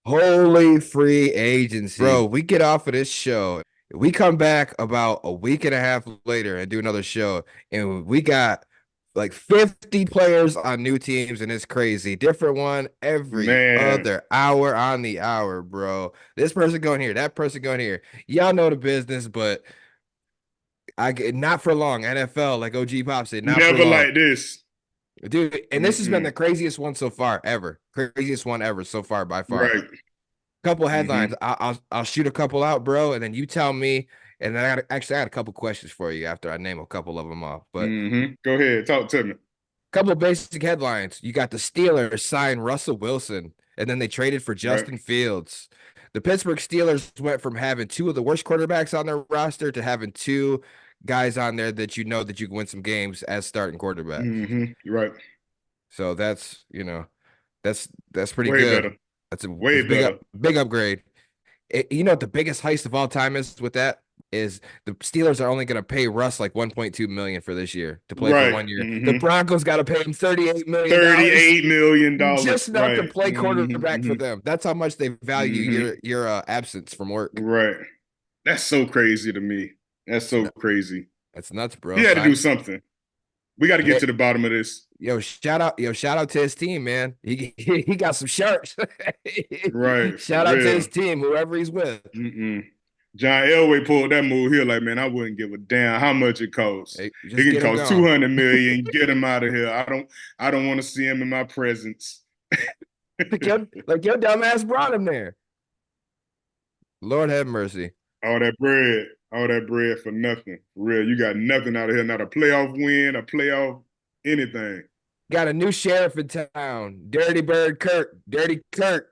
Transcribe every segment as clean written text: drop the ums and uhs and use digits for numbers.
Holy free agency. Bro, we get off of this show. We come back about a week and a half later and do another show, and we got like 50 players on new teams, and it's crazy. Different one every Man, other hour on the hour, bro. This person going here, that person going here. Y'all know the business, but I get not for long. NFL, like OG Pop said, not for never long. like this. Dude, and this has been Mm-mm. the craziest one so far, ever. Craziest one ever so far by far. Right. Couple Mm-hmm. headlines. I'll shoot a couple out, bro, and then you tell me. And then I got a couple questions for you after I name a couple of them off. But Mm-hmm. Go ahead. Talk to me. a couple of basic headlines. You got the Steelers sign Russell Wilson, and then they traded for Right. Justin Fields. The Pittsburgh Steelers went from having two of the worst quarterbacks on their roster to having two guys on there that you know that you can win some games as starting quarterbacks. Mm-hmm. Right. So that's pretty Way good. better. That's Way a better. big upgrade. You know what the biggest heist of all time is with that is the Steelers are only going to pay Russ like 1.2 million for this year to play for Right. 1 year. The Mm-hmm. Broncos got to pay him 38 million dollars $38 million. just not to Right. play quarterback for Mm-hmm. them. That's how much they value Mm-hmm. your absence from work. Right. That's so crazy to me. That's so No, crazy. that's nuts, He bro. had to do Five. something. We got to get Yeah, to the bottom of this. shout out to his team, man. He got some sharks. Right. For Shout out to real. his team, whoever he's with. Mm-mm. John Elway pulled that move here. Like, man, I wouldn't give a damn how much it costs. Hey, It just can get him cost gone. 200 million. Get him out of here. I don't want to see him in my presence. Like your dumbass brought him there. Lord have mercy. All that bread for nothing. For real, you got nothing out of here. Not a playoff win, a playoff anything. Got a new sheriff in town. Dirty Bird Kirk. Dirty Kirk.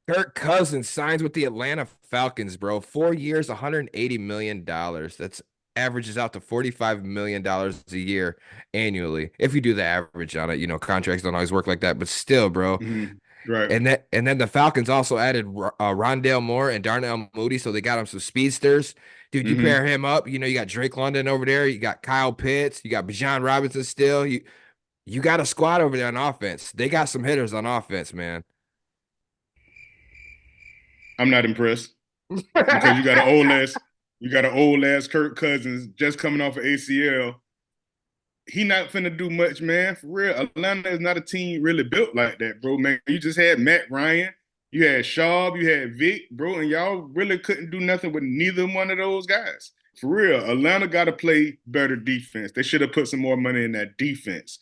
Kirk Cousins signs with the Atlanta Falcons, bro. 4 years, $180 million. That's averages out to $45 million a year annually. If you do the average on it, contracts don't always work like that, but still, bro. Mm-hmm. Right. And then the Falcons also added Rondale Moore and Darnell Mooney, so they got him some speedsters. Dude, you Mm-hmm. pair him up, you got Drake London over there, you got Kyle Pitts, you got Bijan Robinson still. You got a squad over there on offense. They got some hitters on offense, man. I'm not impressed because you got an old ass Kirk Cousins just coming off of ACL. He not finna do much, man. For real, Atlanta is not a team really built like that, bro. Man, you just had Matt Ryan, you had Schaub, you had Vic, bro, and y'all really couldn't do nothing with neither one of those guys. For real, Atlanta got to play better defense. They should have put some more money in that defense.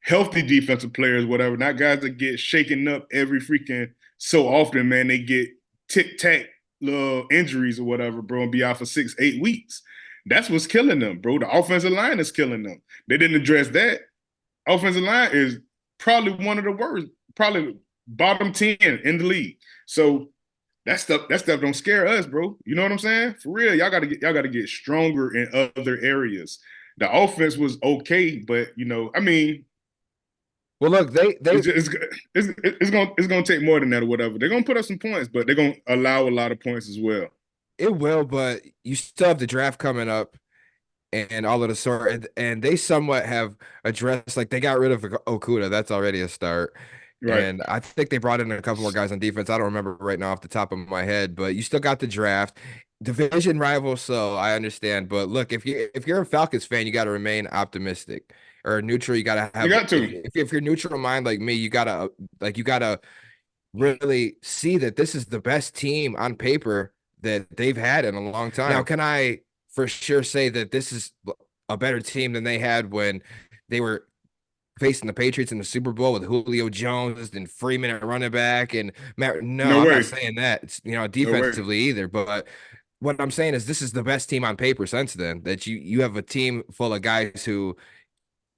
Healthy defensive players, whatever, not guys that get shaken up every freaking so often, man. They get tic tac little injuries or whatever, bro, and be out for 6, 8 weeks. That's what's killing them, bro. The offensive line is killing them. They didn't address that. Offensive line is probably one of the worst, probably bottom 10 in the league. So that stuff don't scare us, bro. You know what I'm saying? For real, y'all gotta get stronger in other areas. The offense was okay, but I mean, Well, look, they it's just, it's gonna take more than that or whatever. They're gonna put up some points, but they're gonna allow a lot of points as well. it will, but you still have the draft coming up and all of the sort, and they somewhat have addressed like they got rid of Okuda. That's already a start. Right. And I think they brought in a couple more guys on defense. I don't remember right now off the top of my head, but you still got the draft. Division rival, so I understand. But look, if you're a Falcons fan, you got to remain optimistic. Or neutral, you got to You have got if, to. if you're neutral mind like me, you gotta really see that this is the best team on paper that they've had in a long time. Now, can I for sure say that this is a better team than they had when they were facing the Patriots in the Super Bowl with Julio Jones and Freeman at running back and Matt? No, No I'm not way. saying that. It's, No way. defensively either, but what I'm saying is this is the best team on paper since then. That you have a team full of guys who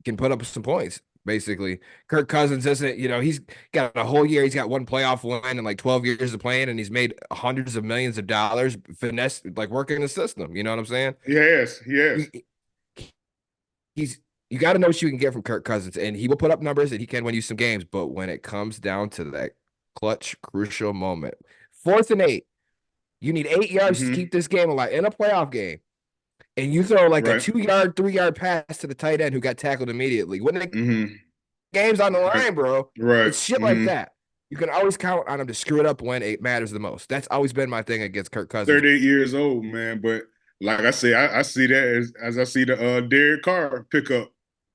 can put up some points. Basically, Kirk Cousins isn't, he's got a whole year. He's got one playoff win in like 12 years of playing, and he's made hundreds of millions of dollars finesse, like working the system. You know what I'm saying? He has. He has. He, he's you got to know what you can get from Kirk Cousins, and he will put up numbers and he can win you some games. But when it comes down to that clutch, crucial moment, 4th and 8, you need 8 yards to Mm-hmm. keep this game alive in a playoff game. And you throw like a Right. 2 yard, 3 yard pass to the tight end who got tackled immediately. When the Mm-hmm. game's on the Right. line, bro, Right. it's shit like Mm-hmm. that. you can always count on him to screw it up when it matters the most. That's always been my thing against Kirk Cousins. 38 years old, man. But like I say, I see that as I see the Derek Carr pickup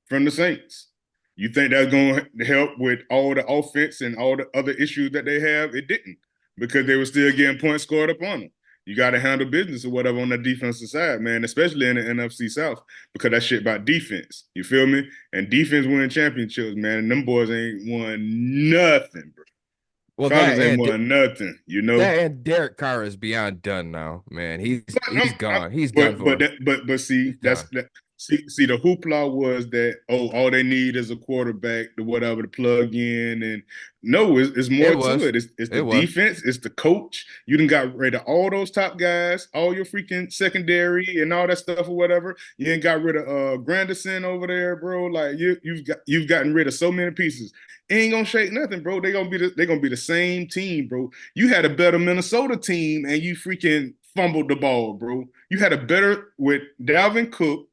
from the Saints. You think that's going to help with all the offense and all the other issues that they have? It didn't, because they were still getting points scored upon them. You got to handle business or whatever on the defensive side, man, especially in the NFC South, because that shit about defense. You feel me? And defense win championships, man. And them boys ain't won nothing, bro. Well, Falcons ain't won nothing, you know. that and Derek Carr is beyond done now, man. He's gone. He's done But for. see, He's done. see the hoopla was that, oh, all they need is a quarterback to whatever to plug in. And no, it's more It to was. it. It's the It was. defense, it's the coach. You done got rid of all those top guys, all your freaking secondary and all that stuff or whatever. You ain't got rid of Granderson over there, bro. Like you've gotten rid of so many pieces. Ain't gonna shake nothing, bro. They're gonna be the same team, bro. You had a better Minnesota team and you freaking fumbled the ball, bro. You had a better with Dalvin Cook.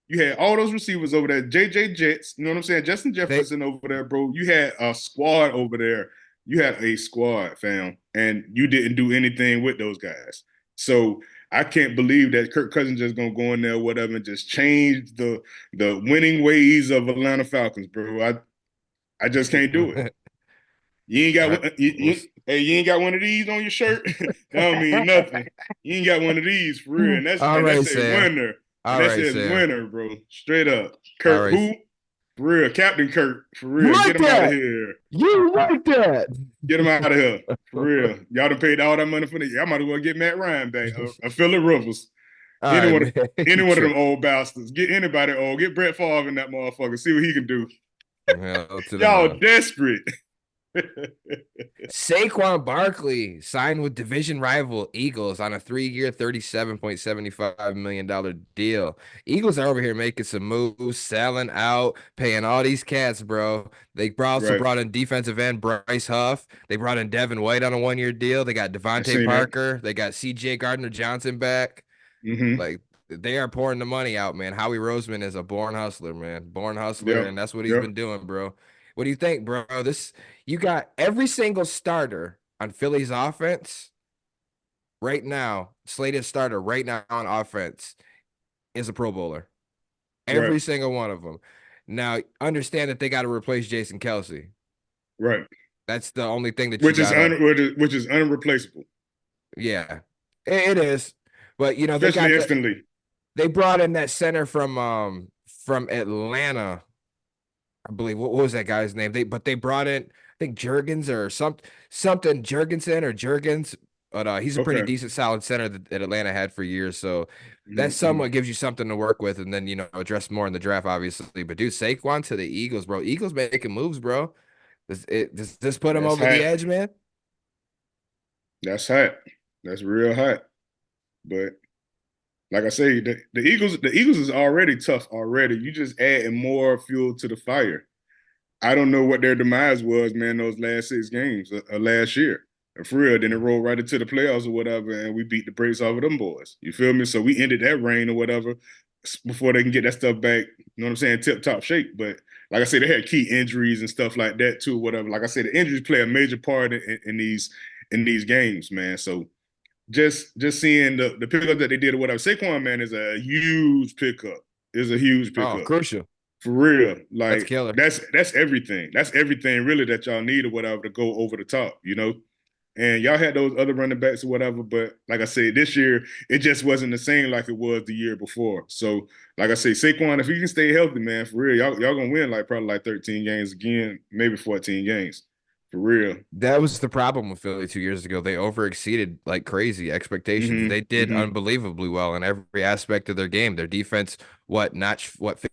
You had all those receivers over there, JJ Jets, you know what I'm saying? Justin They Jefferson over there, bro. You had a squad over there. You had a squad, fam, and you didn't do anything with those guys. So I can't believe that Kirk Cousins just gonna go in there, whatever, and just change the winning ways of Atlanta Falcons, bro. I just can't do it. You ain't got all right. hey, you ain't got one of these on your shirt. That don't mean nothing. You ain't got one of these for real, and All that right, says Sam. winner, and All that right, says Sam. winner, bro. Straight up, All Kurt right. who for real, Captain Kurt for You real. Get like him out of that? here. You like that? Get him out of here for real. Y'all done paid all that money for the. Y'all might as well get Matt Ryan back, Phillip Rivers, All any right, one of man. any You one of them trip. old bastards. Get anybody old. Get Brett Favre in that motherfucker. See what he can do. Hell to the Y'all no. desperate. Saquon Barkley signed with division rival Eagles on a 3-year, $37.75 million deal. Eagles are over here making some moves, selling out, paying all these cats, bro. They also Right. brought in defensive end Bryce Huff. They brought in Devin White on a 1-year deal. They got I Devontae seen that. Parker. They got CJ Gardner Johnson back. Mm-hmm. Like they are pouring the money out, man. Howie Roseman is a born hustler, man. Born hustler, Yep. and that's what he's Yep. been doing, bro. What do you think, bro? This you got every single starter on Philly's offense right now, slated starter right now on offense is a Pro Bowler. Right. Every single one of them. Now, understand that they got to replace Jason Kelsey. Right. That's the only thing that you Which is unreplaceable, yeah, it is. But especially instantly. they brought in that center from Atlanta. I believe what was that guy's name? They brought in I think Jurgens or something Jurgensen or Jurgens, but he's a pretty Okay. decent solid center that Atlanta had for years. So that Mm-hmm. somewhat gives you something to work with, and then address more in the draft, obviously. But dude, Saquon to the Eagles, bro. Eagles making moves, bro. Does this put him That's over the hot. edge, man? That's hot. That's real hot. But like I say, the Eagles is already tough already. You just adding more fuel to the fire. I don't know what their demise was, man, those last 6 games last year. And for real, then it rolled right into the playoffs or whatever, and we beat the brakes off of them boys. You feel me? So we ended that reign or whatever before they can get that stuff back, you know what I'm saying, tip top shape. But like I said, they had key injuries and stuff like that too, whatever. Like I said, the injuries play a major part in these games, man. So just seeing the pickup that they did or whatever. Saquon, man, is a huge pickup. Is a huge Oh, pickup. crucial. For real. That's Like killer. that's everything. That's everything really that y'all need or whatever to go over the top, you know? And y'all had those other running backs or whatever, but like I said, this year it just wasn't the same like it was the year before. So, like I say, Saquon, if he can stay healthy, man, for real, y'all gonna win like probably like 13 games again, maybe 14 games, for real. That was the problem with Philly 2 years ago. They overexceeded like crazy expectations. Mm-hmm. They did Mm-hmm. unbelievably well in every aspect of their game. Their defense, notched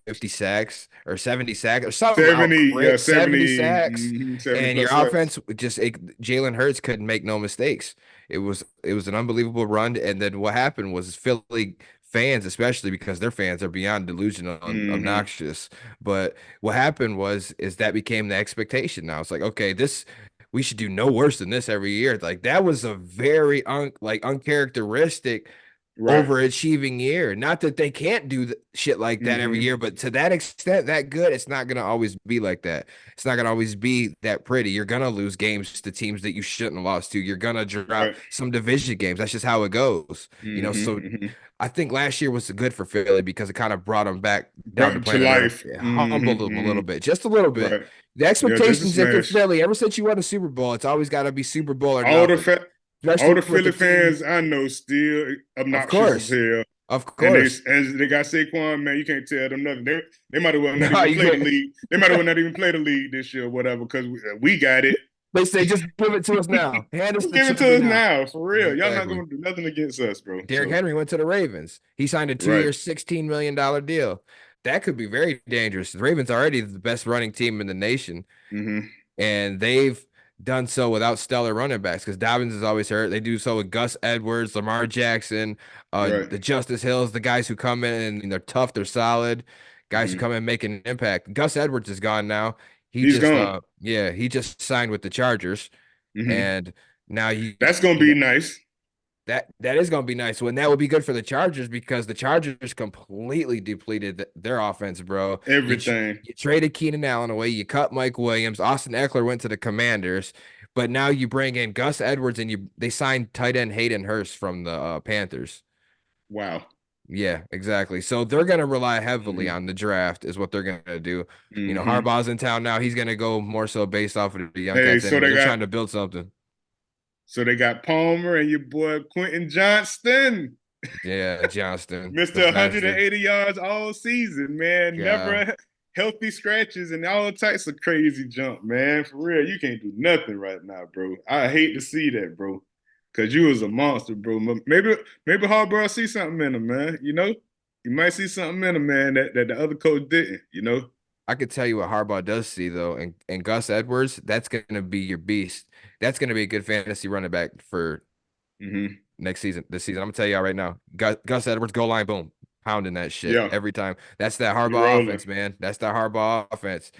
50 sacks or 70 sacks or something out 70, yeah, great 70 70, sacks. 70 And your plus sacks. offense Jalen Hurts couldn't make no mistakes. It was an unbelievable run. And then what happened was Philly fans, especially because their fans are beyond delusional and Mm-hmm. obnoxious. But what happened is that became the expectation. Now it's like, okay, this we should do no worse than this every year. Like that was a very uncharacteristic. Right. overachieving year. Not that they can't do shit like that every Mm-hmm. year, but to that extent, that good, it's not gonna always be like that. It's not gonna always be that pretty. You're gonna lose games to teams that you shouldn't have lost to. You're gonna drop Right. some division games. That's just how it goes. So Mm-hmm. Mm-hmm. I think last year was good for Philly because it kind of brought them back down to Brought to planet Earth. life. It humbled Mm-hmm. them a Mm-hmm. little bit, just a little bit. Right. The Yeah, just a expectations, if you're smash. Philly, ever since you won a Super Bowl, it's always got to be Super Bowl or All the nothing, fa- all especially the with the Philly team. fans I know still Of obnoxious as course, hell. of And course. they got Saquon, man. You can't tell them nothing. They might as well not No, even you play the can't. league. They might as well not even play the league this year, or whatever, because we got it. They say just give it to us now. Hand us Just the give it cheddar to us now. now, for real. Y'all not Exactly. gonna do nothing against us, bro. Derrick So Henry went to the Ravens. He signed a right. two-year, $16 million deal. That could be very dangerous. The Ravens are already the best running team in the nation, Mm-hmm. and they've done so without stellar running backs because Dobbins is always hurt. They do so with Gus Edwards, Lamar Jackson, Right. the Justice Hills, the guys who come in and they're tough, they're solid, guys who Mm-hmm. come in and make an impact. Gus Edwards is gone now. He's gone. He just signed with the Chargers, Mm-hmm. and now That's gonna you be got nice. that is going to be nice. Well, and that would be good for the Chargers because the Chargers completely depleted their offense, bro. Everything. You traded Keenan Allen away, you cut Mike Williams, Austin Eckler went to the Commanders, but now you bring in Gus Edwards and they signed tight end Hayden Hurst from the Panthers. Wow. Yeah, exactly. So they're going to rely heavily Mm-hmm. on the draft, is what they're going to do. Mm-hmm. Harbaugh's in town now. He's going to go more so based off of the young Hey, cats anyway. They're trying to build something. so they got Palmer and your boy Quentin Johnston. Yeah, Johnston, the Mr. bastard. 180 yards all season, man. Yeah. Never healthy scratches and all types of crazy jump, man. For real, you can't do nothing right now, bro. I hate to see that, bro. Cause you was a monster, bro. Maybe Harbaugh see something in him, man. You might see something in him, man, that the other coach didn't. I could tell you what Harbaugh does see though, and Gus Edwards, that's going to be your beast. That's going to be a good fantasy running back for Mm-hmm. next season. This season, I'm gonna tell you all right now. Gus Edwards, goal line, boom, pounding that shit Yeah, every time. That's that you Harbaugh rolling. offense, man. That's that Harbaugh offense.